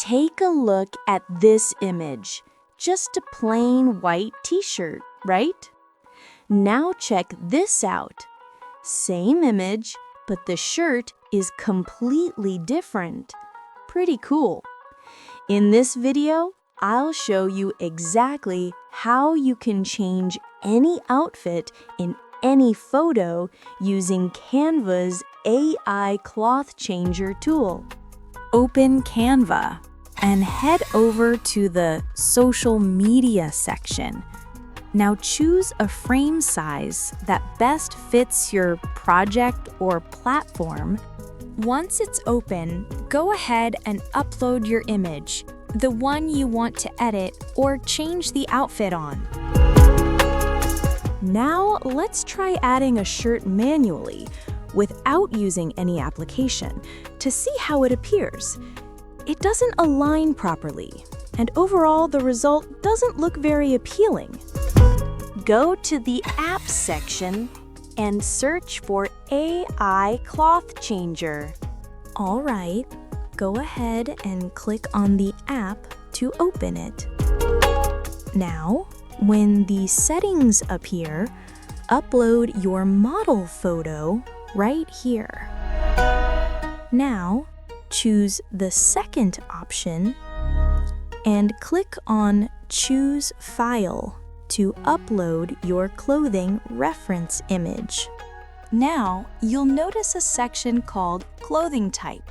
Take a look at this image. Just a plain white t-shirt, right? Now check this out. Same image, but the shirt is completely different. Pretty cool. In this video, I'll show you exactly how you can change any outfit in any photo using Canva's AI Cloth Changer tool. Open Canva and head over to the social media section. Now choose a frame size that best fits your project or platform. Once it's open, go ahead and upload your image, the one you want to edit or change the outfit on. Now let's try adding a shirt manually without using any application to see how it appears. It doesn't align properly, and overall the result doesn't look very appealing. Go to the Apps section and search for AI Cloth Changer. All right, go ahead and click on the app to open it. Now, when the settings appear, upload your model photo right here. Now, choose the second option and click on Choose File to upload your clothing reference image. Now, you'll notice a section called Clothing Type.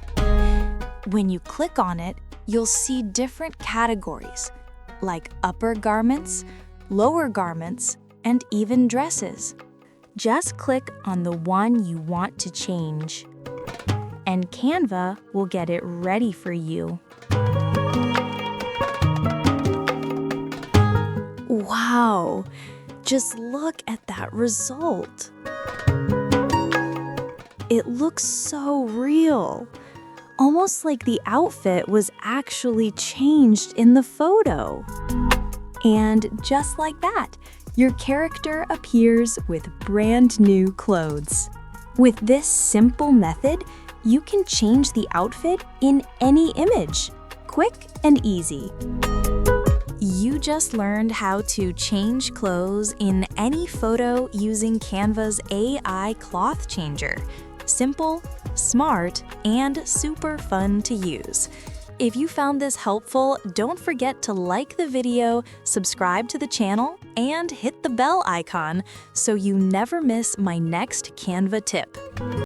When you click on it, you'll see different categories, like upper garments, lower garments, and even dresses. Just click on the one you want to change, and Canva will get it ready for you. Wow! Just look at that result. It looks so real, almost like the outfit was actually changed in the photo. And just like that, your character appears with brand new clothes. With this simple method, you can change the outfit in any image, quick and easy. You just learned how to change clothes in any photo using Canva's AI Cloth Changer. Simple, smart, and super fun to use. If you found this helpful, don't forget to like the video, subscribe to the channel, and hit the bell icon so you never miss my next Canva tip.